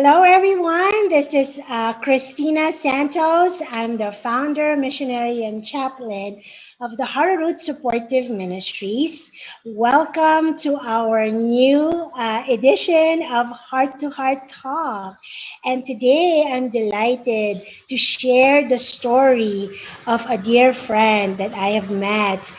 Hello, everyone. This is Christina Santos. I'm the founder, missionary, and chaplain of the Heart of Ruth Supportive Ministries. Welcome to our new edition of Heart to Heart Talk. And today I'm delighted to share the story of a dear friend that I have met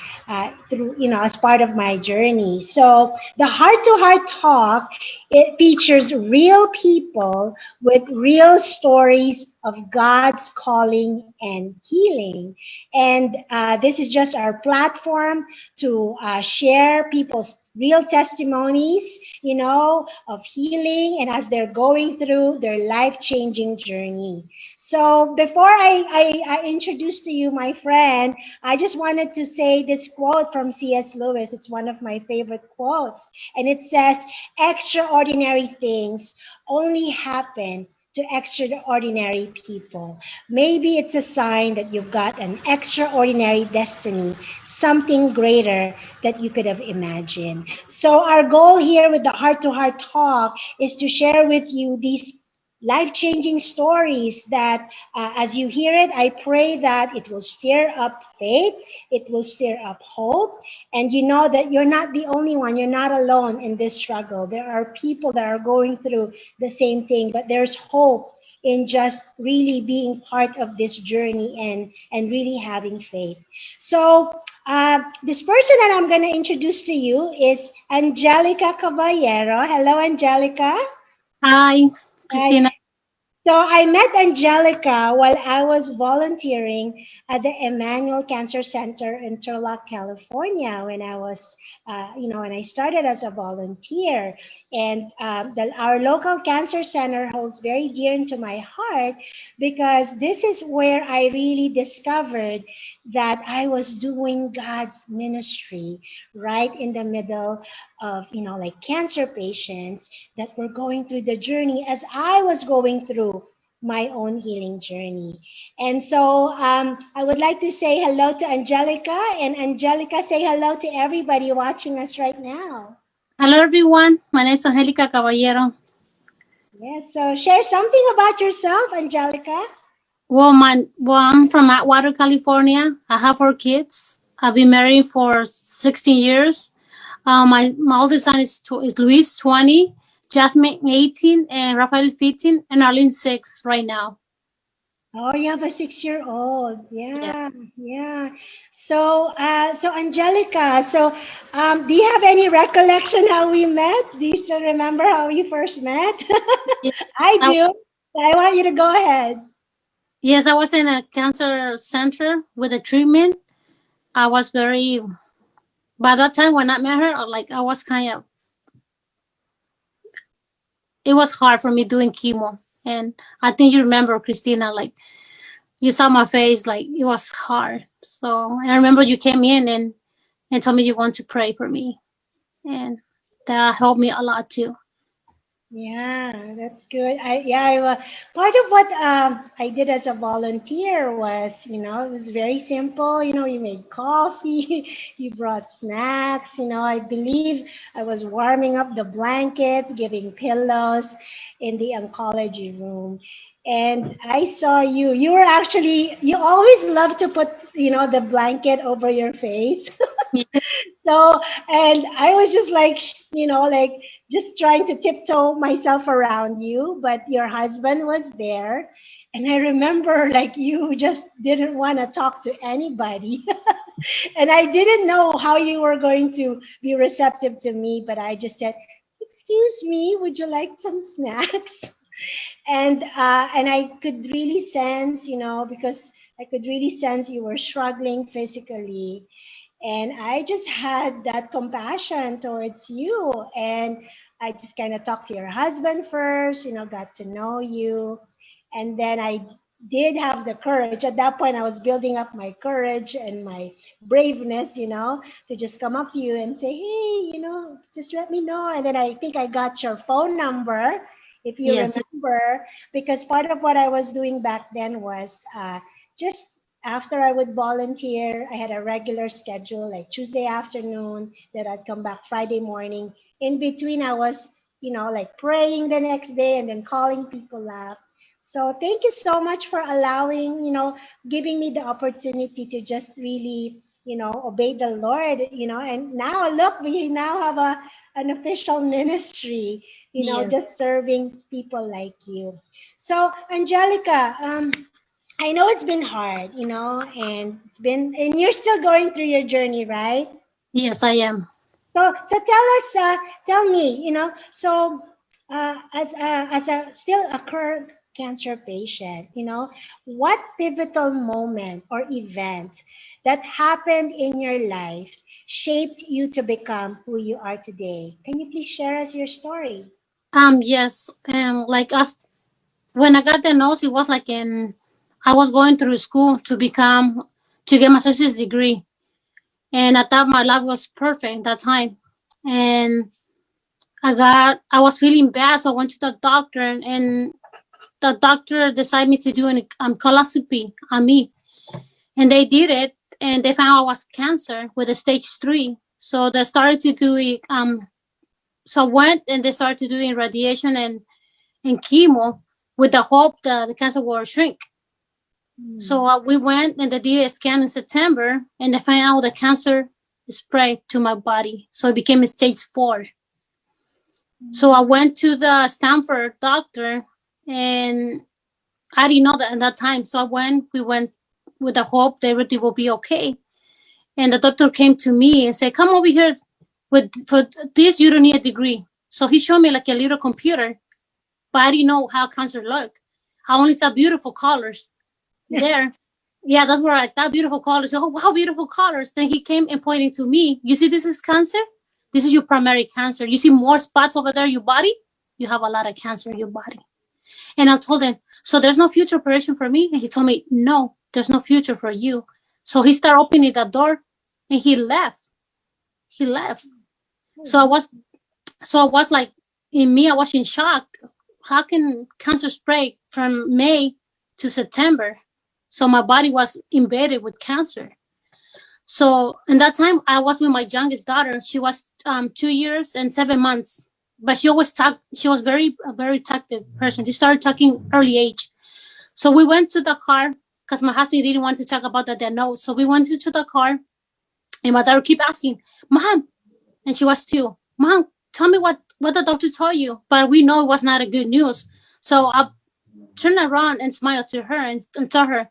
through, as part of my journey. So the Heart to Heart Talk, it features real people with real stories of God's calling and healing. And this is just our platform to share people's real testimonies, of healing and as they're going through their life-changing journey. So before I introduce to you my friend, I just wanted to say this quote from C.S. Lewis. It's one of my favorite quotes. And it says, extraordinary things only happen to extraordinary people. Maybe it's a sign that you've got an extraordinary destiny, something greater that you could have imagined. So our goal here with the Heart to Heart Talk is to share with you these life-changing stories that as you hear it, I pray that it will stir up faith, it will stir up hope, and you know that you're not the only one, you're not alone in this struggle. There are people that are going through the same thing, but there's hope in just really being part of this journey and really having faith. So this person that I'm going to introduce to you is Angelica Caballero. Hello, Angelica. Hi, Hi. Christina. So I met Angelica while I was volunteering at the Emmanuel Cancer Center in Turlock, California, when I was, when I started as a volunteer. And our local cancer center holds very dear to my heart because this is where I really discovered that I was doing God's ministry right in the middle of, like cancer patients that were going through the journey as I was going through my own healing journey. And so I would like to say hello to Angelica, and Angelica, say hello to everybody watching us right now. Hello, everyone. My name is Angelica Caballero. Yes, so share something about yourself, Angelica. I'm from Atwater, California. I have 4 kids. I've been married for 16 years. My oldest son is Luis, 20, Jasmine, 18, and Rafael, 15, and Arlene, 6 right now. Oh, you have a 6-year-old. Yeah. Yeah, yeah. So Angelica, do you have any recollection how we met? Do you still remember how we first met? Yeah. I I, do. I want you to go ahead. yes, I was in a cancer center with a treatment. I was very, by that time when I met her, I was kind of, it was hard for me doing chemo. And I think you remember, Christina, you saw my face, like it was hard. So I remember you came in and told me you want to pray for me. And that helped me a lot too. Yeah, that's good. Part of what I did as a volunteer was, it was very simple. You made coffee, you brought snacks. I believe I was warming up the blankets, giving pillows in the oncology room. And I saw you. You always love to put, the blanket over your face. So, and I was just like, like just trying to tiptoe myself around you, but your husband was there. And I remember like you just didn't want to talk to anybody. And I didn't know how you were going to be receptive to me, but I just said, "Excuse me, would you like some snacks?" And I could really sense, because I could really sense you were struggling physically, and I just had that compassion towards you. And I just kind of talked to your husband first, got to know you. And then I did have the courage. At that point, I was building up my courage and my braveness, to just come up to you and say, "Hey, just let me know." And then I think I got your phone number, if you Yes. remember, because part of what I was doing back then was just after I would volunteer, I had a regular schedule, like Tuesday afternoon, that I'd come back Friday morning. In between, I was like praying the next day and then calling people up. So thank you so much for allowing, giving me the opportunity to just really, obey the Lord, and now look, we now have an official ministry, Yes. just serving people like you. So Angelica, I know it's been hard, and you're still going through your journey, right? Yes, I am. So tell me, as a still a current cancer patient, what pivotal moment or event that happened in your life shaped you to become who you are today? Can you please share us your story? Yes. Like us, when I got the nose, it was like I was going through school to get my associate's degree. And I thought my life was perfect that time. And I was feeling bad. So I went to the doctor, and the doctor decided me to do an colonoscopy on me. And they did it, and they found I was cancer with a stage 3. So they started to do it. So I went and they started doing radiation and chemo with the hope that the cancer will shrink. So Mm. we went and they did a scan in September, and they found out the cancer spread to my body. So it became a stage 4. So I went to the Stanford doctor, and I didn't know that at that time. So we went with the hope that everything will be okay. And the doctor came to me and said, "Come over here. For this, you don't need a degree." So he showed me like a little computer, but I didn't know how cancer looked. I only saw beautiful colors there. Yeah, that's where I thought beautiful colors. Oh, wow, beautiful colors. Then he came and pointed to me. You see, this is cancer. This is your primary cancer. You see more spots over there in your body. You have a lot of cancer in your body. And I told him, so there's no future operation for me? And he told me, no, there's no future for you. So he started opening the door and he left. He left. So I was like, in me, I was in shock. How can cancer spread from May to September? So my body was embedded with cancer. So in that time, I was with my youngest daughter. She was 2 years and 7 months. But she always talked. She was a very talkative person. She started talking early age. So we went to the car because my husband didn't want to talk about the note. So we went to the car, and my daughter keep asking, "Mom," and she was 2. "Mom, tell me what the doctor told you." But we know it was not a good news. So I turned around and smiled to her and told her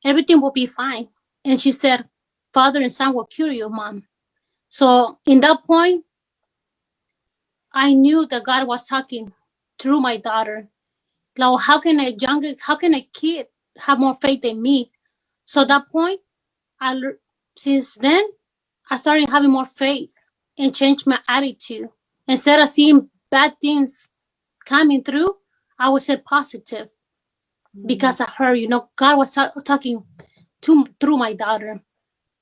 everything will be fine. And she said, "Father and Son will cure you, Mom." So in that point, I knew that God was talking through my daughter. Like, how can a kid have more faith than me? So at that point, since then, I started having more faith and changed my attitude. Instead of seeing bad things coming through, I would say positive Mm. because of her. God was talking through my daughter,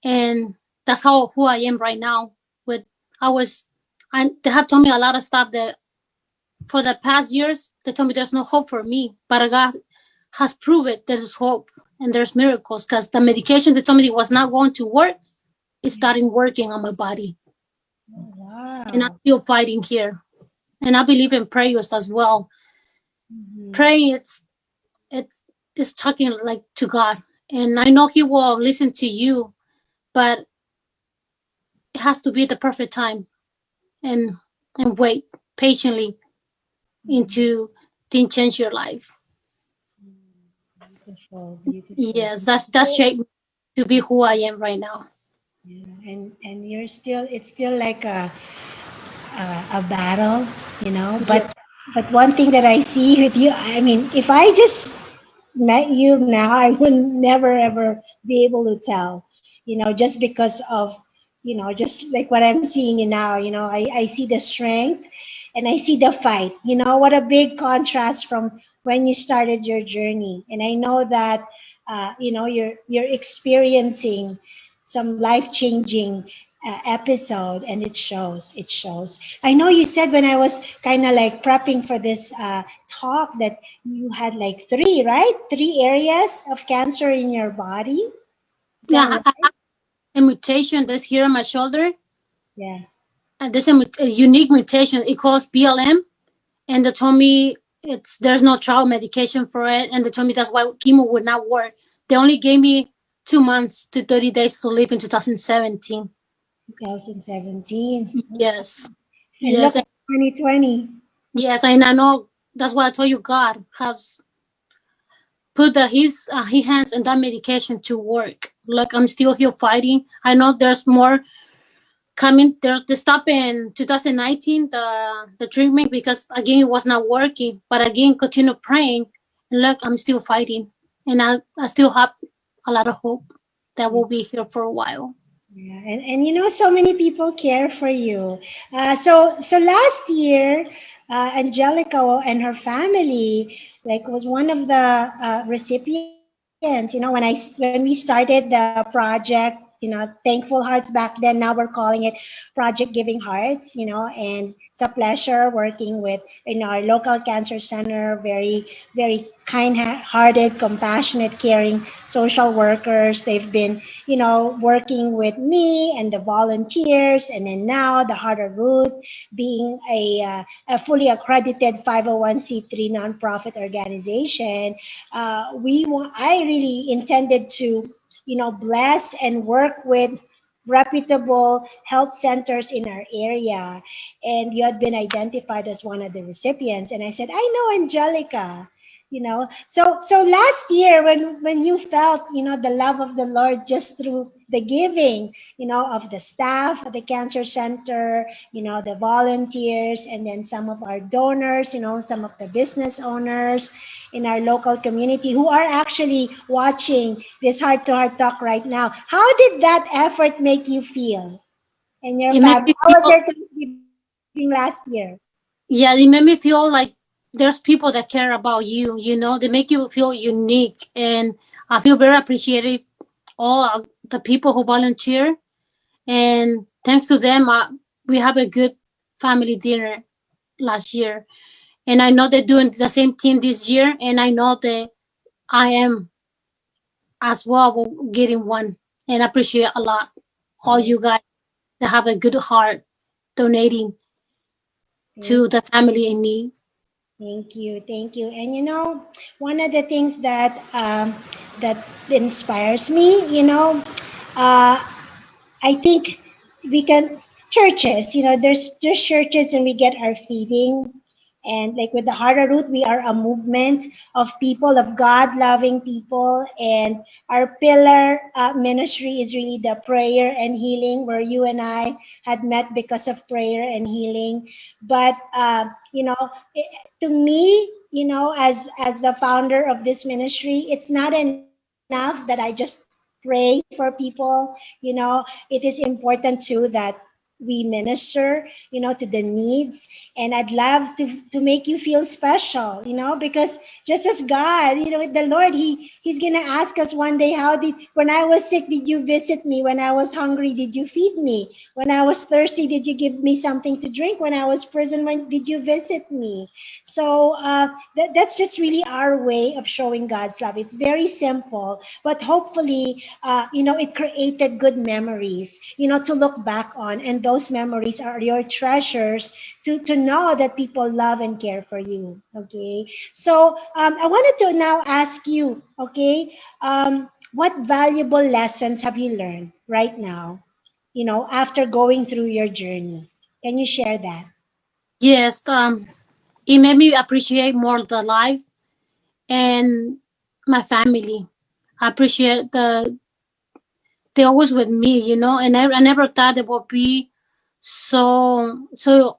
and that's who I am right now. With I was, and they have told me a lot of stuff that for the past years they told me there's no hope for me, but God has proven there's hope and there's miracles because the medication they told me it was not going to work is starting working on my body, Oh, and I'm wow. still fighting here. And I believe in prayers as well. Mhm. Praying, it's talking like to God, and I know He will listen to you, but it has to be the perfect time, and wait patiently Mhm. into things change your life. Beautiful, beautiful. Yes, that's shaped me to be who I am right now. Yeah, and it's still like a battle, Yeah, but one thing that I see with you, I mean, if I just met you now, I would never ever be able to tell, just because of, just like what I'm seeing you now, I see the strength and I see the fight, what a big contrast from when you started your journey. And I know that, you're experiencing some life changing episode, and it shows. I know you said when I was kind of like prepping for this talk that you had like three areas of cancer in your body. Is that yeah. I right? have a mutation that's here on my shoulder, Yeah. and there's a unique mutation. It calls BLM. and they told me there's no trial medication for it, and they told me that's why chemo would not work. They only gave me 2 months to 30 days to live in 2017. 2017. Yes, And look yes, at 2020. yes. And I know that's why I told you God has put his hands on that medication to work. Like I'm still here fighting. I know there's more coming. There's the stop in 2019 the treatment because again it was not working. But again, continue praying. And look, I'm still fighting, and I still have a lot of hope that we'll be here for a while. Yeah, and you know, so many people care for you. So last year, Angelica and her family like was one of the recipients. You know, when we started the project, you know, Thankful Hearts back then. Now we're calling it Project Giving Hearts. You know, and it's a pleasure working with in our local cancer center. Very kind-hearted, compassionate, caring social workers. They've been, you know, working with me and the volunteers, and then now the Heart of Ruth being a fully accredited 501c3 nonprofit organization. I really intended to, you know, bless and work with reputable health centers in our area, and you had been identified as one of the recipients, and I said, I know Angelica. You know, so last year when you felt, you know, the love of the Lord just through the giving, you know, of the staff at the cancer center, you know, the volunteers, and then some of our donors, you know, some of the business owners in our local community who are actually watching this heart to heart talk right now. How did that effort make you feel and your It made family? me How was feel, your Thanksgiving last year? yeah, it made me feel like there's people that care about you. You know, they make you feel unique, and I feel very appreciated. All the people who volunteer, and thanks to them, we have a good family dinner last year, and I know they're doing the same thing this year, and I know that I am as well getting one, and I appreciate a lot all Yeah. you guys that have a good heart donating to Thank the family in need. Thank you, thank you. And you know, one of the things that inspires me, you know, uh, I think we can churches, you know, there's churches and we get our feeding. And like with the Heart of Ruth, we are a movement of people, of God loving people. And our pillar ministry is really the prayer and healing, where you and I had met because of prayer and healing. But, you know, to me, you know, as the founder of this ministry, it's not enough that I just pray for people. You know, it is important too that we minister, you know, to the needs. And I'd love to make you feel special, you know, because just as God, you know, the Lord, he's gonna ask us one day, how did when I was sick, did you visit me? When I was hungry, did you feed me? When I was thirsty, did you give me something to drink? When I was prison, when did you visit me? So that's just really our way of showing God's love. It's very simple, but hopefully, you know, it created good memories, you know, to look back on. And those memories are your treasures to know that people love and care for you. Okay. So I wanted to now ask you, okay, what valuable lessons have you learned right now, you know, after going through your journey? Can you share that? Yes, it made me appreciate more the life and my family. I appreciate they always with me, you know, and I never thought it would be so so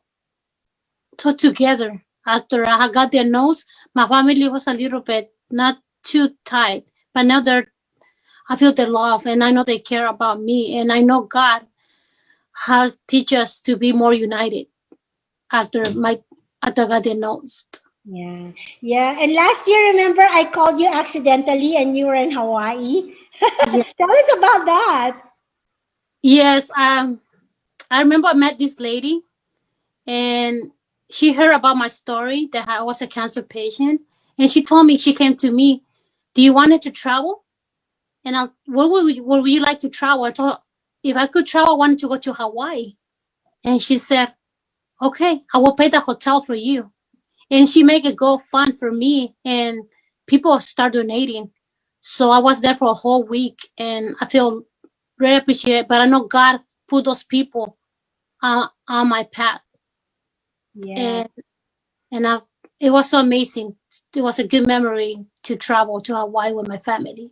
together. After I got their notes, my family was a little bit not too tight, but now I feel their love, and I know they care about me, and I know God has teach us to be more united after after I got their notes. Yeah, yeah. And last year, remember, I called you accidentally and you were in Hawaii. Yeah. Tell us about that. Yes, I remember I met this lady, and she heard about my story that I was a cancer patient, and she told me she came to me, "Do you want to travel?" And where would you like to travel? I told her, if I could travel, I wanted to go to Hawaii. And she said, "Okay, I will pay the hotel for you." and she make a GoFund for me, and people start donating. So I was there for a whole week, and I feel very appreciated. But I know God put those people on my path, Yeah. and and it was so amazing. It was a good memory to travel to Hawaii with my family.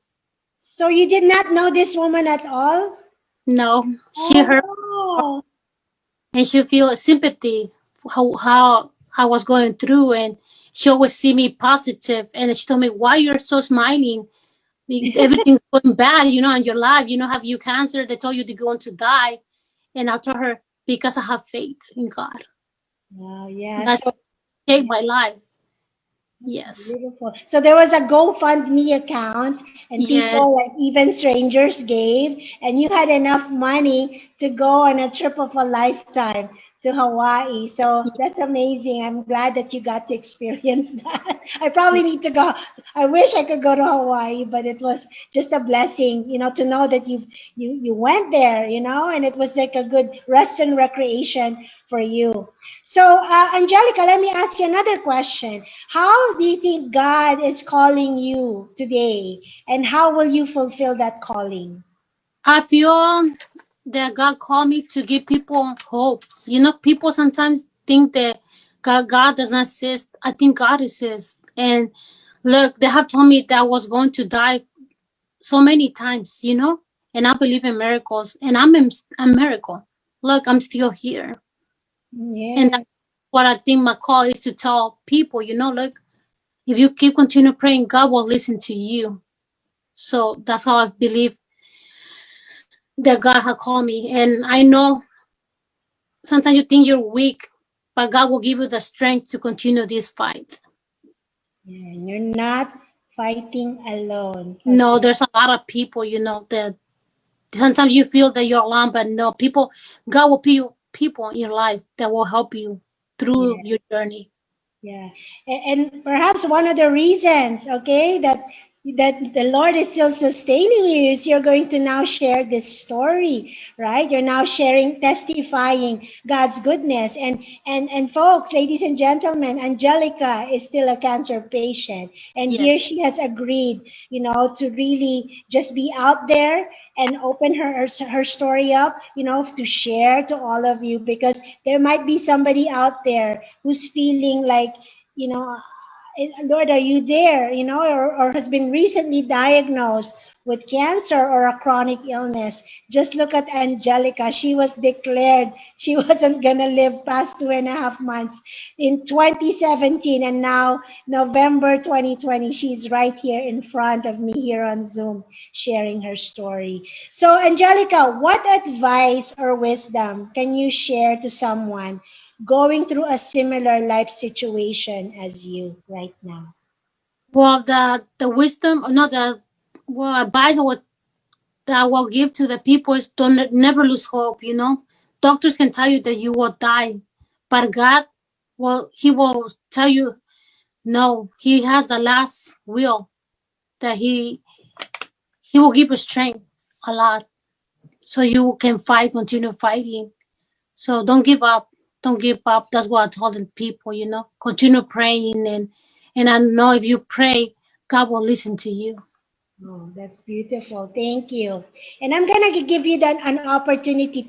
So you did not know this woman at all? No, she Oh, heard, wow. and she feel sympathy how I was going through, and she always see me positive, and she told me, "Why you're so smiling? Everything's going bad, in your life. Have you cancer? They told you you're going to die." And I told her, because I have faith in God. Wow, yeah. That So shaped my life. that's Yes. beautiful. So there was a GoFundMe account, and Yes. people, like even strangers, gave, and you had enough money to go on a trip of a lifetime to Hawaii. So that's amazing. I'm glad that you got to experience that. I probably need to go. I wish I could go to Hawaii, but it was just a blessing, to know that you went there, and it was like a good rest and recreation for you. So, Angelica, let me ask you another question. How do you think God is calling you today, and how will you fulfill that calling? I feel that God called me to give people hope. People sometimes think that God does not exist. I think God exists. And look, they have told me that I was going to die so many times, and I believe in miracles, and I'm a miracle. Look, I'm still here. And Yeah. that's what I think my call is, to tell people, look, if you keep continue praying, God will listen to you. So that's how I believe that God had called me. And I know sometimes you think you're weak, but God will give you the strength to continue this fight. Yeah, and you're not fighting alone. No, Okay. there's a lot of people, that sometimes you feel that you're alone, but no, God will put people in your life that will help you through Yeah. your journey. Yeah, and perhaps one of the reasons, okay, that the Lord is still sustaining you is you're going to now share this story, right? You're now sharing, testifying God's goodness, and folks, ladies and gentlemen, Angelica is still a cancer patient, and Yes, here she has agreed, to really just be out there and open her story up, to share to all of you, because there might be somebody out there who's feeling like, you know, Lord, are you there? Or has been recently diagnosed with cancer or a chronic illness. Just look at Angelica. She was declared she wasn't going to live past 2.5 months in 2017. And now, November 2020, she's right here in front of me here on Zoom sharing her story. So, Angelica, what advice or wisdom can you share to someone going through a similar life situation as you right now? well, the wisdom, no, the well advice that I will give to the people is, don't never lose hope. Doctors can tell you that you will die, but God, He will tell you no. He has the last will, that He will give you strength a lot, so you can fight, continue fighting. So don't give up. Don't give up. That's what I told the people. Continue praying, and I know if you pray, God will listen to you. Oh, that's beautiful. Thank you. And I'm gonna give you an opportunity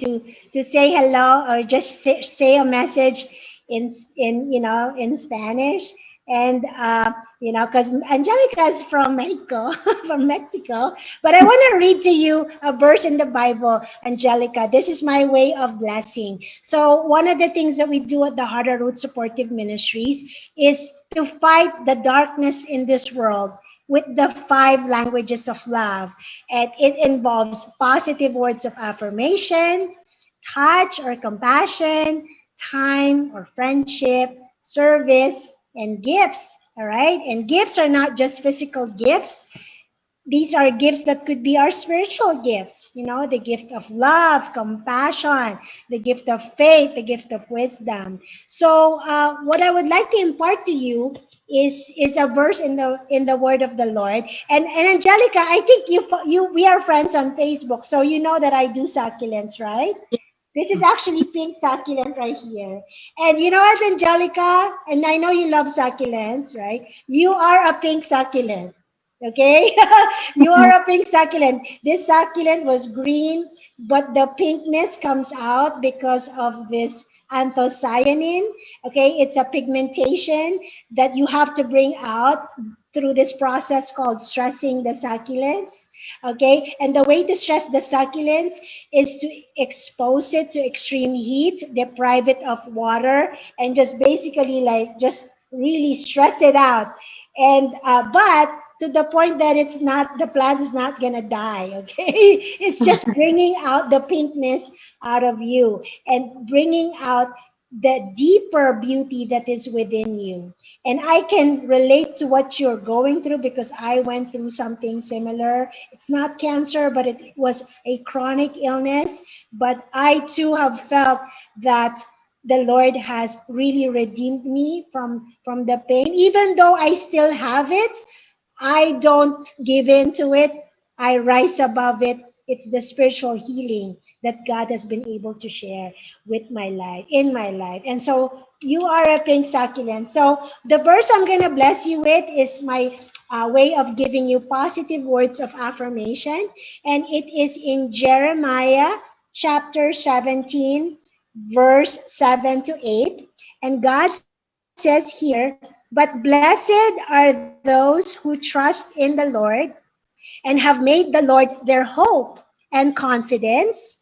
to say hello, or just say a message in Spanish. And because Angelica is from Mexico, from Mexico. But I want to read to you a verse in the Bible, Angelica. This is my way of blessing. So one of the things that we do at the Heart of Root Supportive Ministries is to fight the darkness in this world with the 5 languages of love. And it involves positive words of affirmation, touch or compassion, time or friendship, service, and gifts. All right. And gifts are not just physical gifts. These are gifts that could be our spiritual gifts, the gift of love, compassion, the gift of faith, the gift of wisdom. So what I would like to impart to you is a verse in the word of the Lord. And Angelica, I think you we are friends on Facebook, so you know that I do succulents, right? This is actually pink succulent right here. And you know what, Angelica? And I know you love succulents, right? You are a pink succulent. Okay? You are a pink succulent. This succulent was green, but the pinkness comes out because of this anthocyanin. Okay? It's a pigmentation that you have to bring out through this process called stressing the succulents. Okay? And the way to stress the succulents is to expose it to extreme heat, deprive it of water, and just basically like just really stress it out. And but to the point that it's not the plant is not gonna die. Okay, it's just bringing out the pinkness out of you and bringing out the deeper beauty that is within you. And I can relate to what you're going through because I went through something similar. It's not cancer, but it was a chronic illness. But I too have felt that the Lord has really redeemed me from the pain. Even though I still have it, I don't give in to it. I rise above it. It's the spiritual healing that God has been able to share with my life, in my life. And so you are a pink succulent. So the verse I'm going to bless you with is my way of giving you positive words of affirmation. And it is in Jeremiah chapter 17, verse 7 to 8. And God says here, but blessed are those who trust in the Lord and have made the Lord their hope and confidence.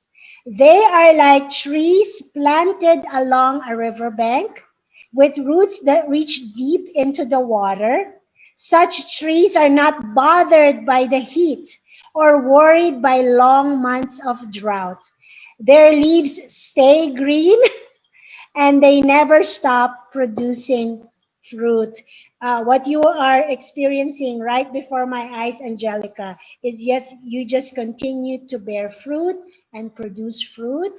They are like trees planted along a riverbank with roots that reach deep into the water. Such trees are not bothered by the heat or worried by long months of drought. Their leaves stay green and they never stop producing fruit. What you are experiencing right before my eyes, Angelica, is yes, you just continue to bear fruit and produce fruit.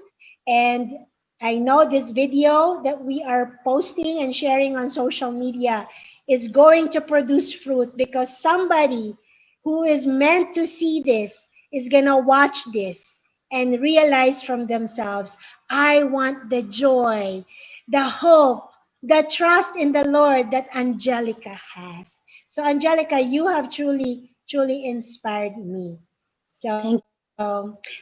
And I know this video that we are posting and sharing on social media is going to produce fruit because somebody who is meant to see this is going to watch this and realize from themselves, I want the joy, the hope, the trust in the Lord that Angelica has. So, Angelica, you have truly inspired me. Thank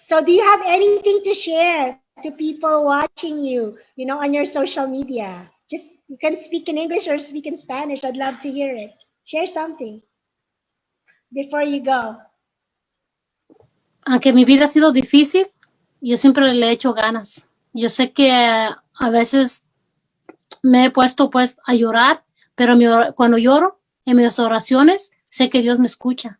So do you have anything to share to people watching you know, on your social media? Just you can speak in English or speak in Spanish. I'd love to hear it. Share something before you go. Aunque mi vida ha sido difícil, yo siempre le he hecho ganas. Yo sé que a veces me he puesto pues a llorar, pero cuando lloro en mis oraciones, sé que Dios me escucha.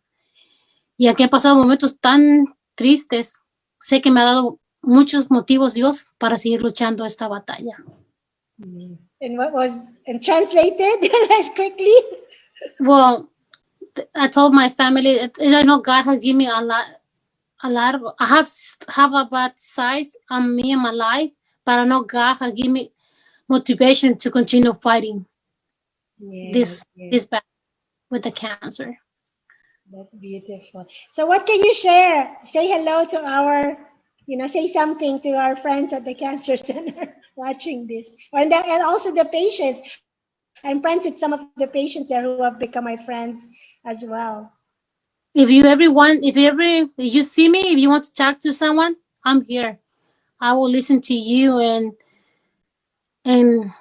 Y aquí he pasado momentos tan tristes, sé que me ha dado muchos motivos Dios para seguir luchando esta batalla. And what was and translated as quickly? Well, I told my family, I know God has given me a lot of, I have a bad size on me in my life, but I know God has given me motivation to continue fighting Yes, yes. this battle with the cancer. That's beautiful. So what can you share? Say hello to our, you know, say something to our friends at the Cancer Center watching this. And also the patients. I'm friends with some of the patients there who have become my friends as well. If you see me, if you want to talk to someone, I'm here. I will listen to you and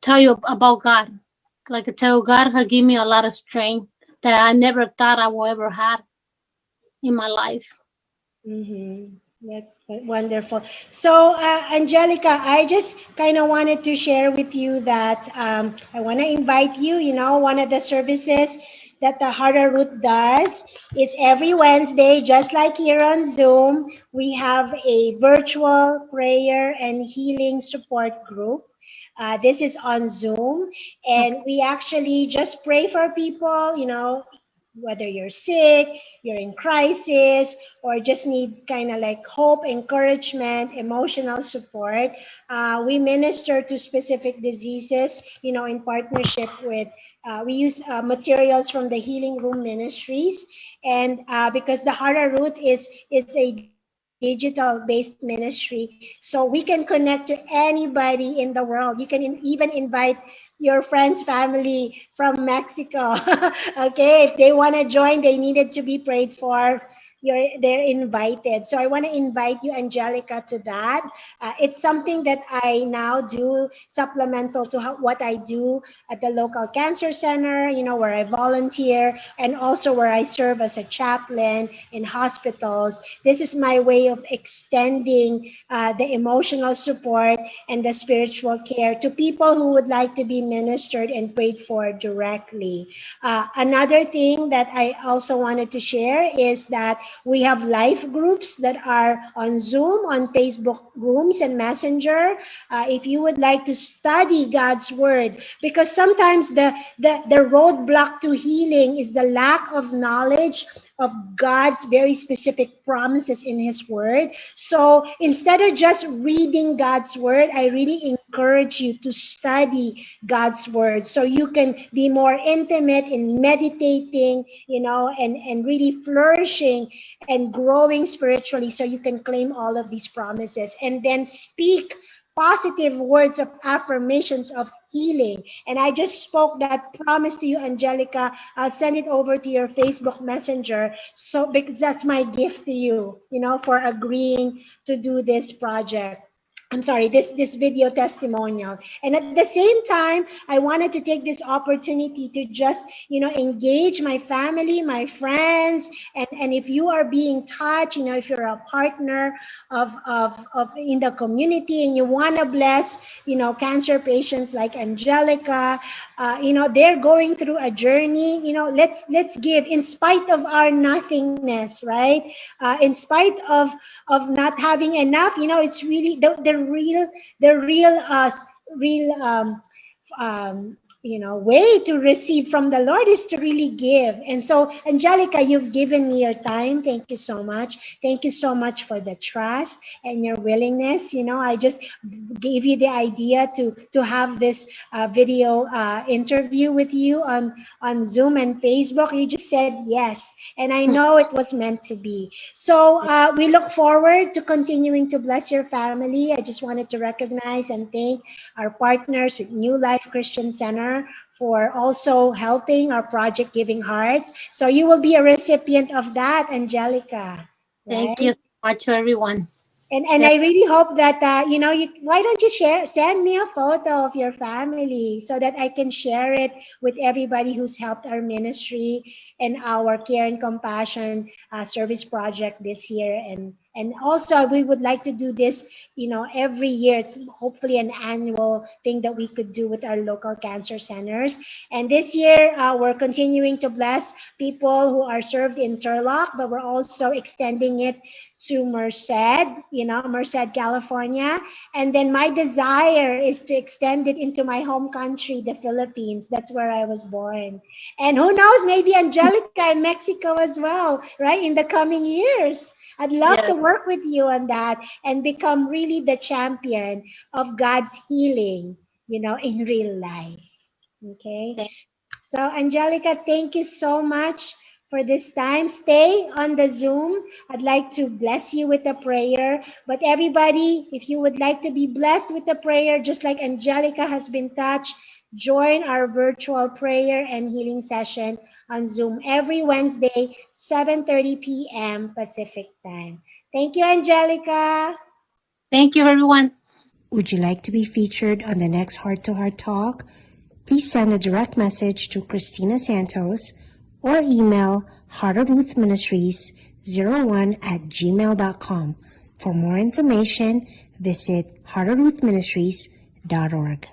tell you about God. Like I tell God has given me a lot of strength that I never thought I will ever have in my life. Mm-hmm. That's wonderful. So, Angelica, I just kind of wanted to share with you that I want to invite you. You know, one of the services that the Harder Root does is every Wednesday, just like here on Zoom, we have a virtual prayer and healing support group. This is on Zoom, and Okay. we actually just pray for people, you know, whether you're sick, you're in crisis, or just need kind of like hope, encouragement, emotional support. We minister to specific diseases, you know, in partnership with, we use materials from the Healing Room Ministries. And because the Hara Root is a daily digital-based ministry, so we can connect to anybody in the world. You can even invite your friends, family from Mexico. Okay, if they want to join, they needed to be prayed for. They're invited. So I want to invite you, Angelica, to that. It's something that I now do supplemental to what I do at the local cancer center, where I volunteer, and also where I serve as a chaplain in hospitals. This is my way of extending the emotional support and the spiritual care to people who would like to be ministered and prayed for directly. Another thing that I also wanted to share is that we have life groups that are on Zoom, on Facebook rooms and Messenger. If you would like to study God's word, because sometimes the roadblock to healing is the lack of knowledge of God's very specific promises in his word. So instead of just reading God's word, I really encourage you to study God's word so you can be more intimate in meditating, and really flourishing and growing spiritually, so you can claim all of these promises and then speak positive words of affirmations of healing. And I just spoke that promise to you, Angelica. I'll send it over to your Facebook Messenger. So because that's my gift to you, for agreeing to do this project. I'm sorry, this video testimonial. And at the same time, I wanted to take this opportunity to just, engage my family, my friends, and if you are being touched, if you're a partner of in the community and you want to bless, cancer patients like Angelica, they're going through a journey, let's give in spite of our nothingness, right? In spite of not having enough, it's really the real way to receive from the Lord is to really give. And so, Angelica, you've given me your time. Thank you so much. Thank you so much for the trust and your willingness. I just gave you the idea to have this video interview with you on Zoom and Facebook. You just said yes. And I know it was meant to be. So we look forward to continuing to bless your family. I just wanted to recognize and thank our partners with New Life Christian Center for also helping our project Giving Hearts. So you will be a recipient of that, Angelica, Thank you right? so much, everyone. And I really hope that why don't you send me a photo of your family so that I can share it with everybody who's helped our ministry and our Care and Compassion service project this year. And also we would like to do this, every year. It's hopefully an annual thing that we could do with our local cancer centers. And this year we're continuing to bless people who are served in Turlock, but we're also extending it to Merced, California. And then my desire is to extend it into my home country, the Philippines. That's where I was born. And who knows, maybe Angelica in Mexico as well, right? In the coming years. I'd love to work with you on that and become really the champion of God's healing, in real life. Okay. So, Angelica, thank you so much for this time. Stay on the Zoom. I'd like to bless you with a prayer. But everybody, if you would like to be blessed with a prayer, just like Angelica has been touched, join our virtual prayer and healing session on Zoom every Wednesday, 7:30 p.m. Pacific time. Thank you, Angelica. Thank you, everyone. Would you like to be featured on the next Heart to Heart Talk? Please send a direct message to Christina Santos or email heartofruthministries01@gmail.com. For more information, visit heartofruthministries.org.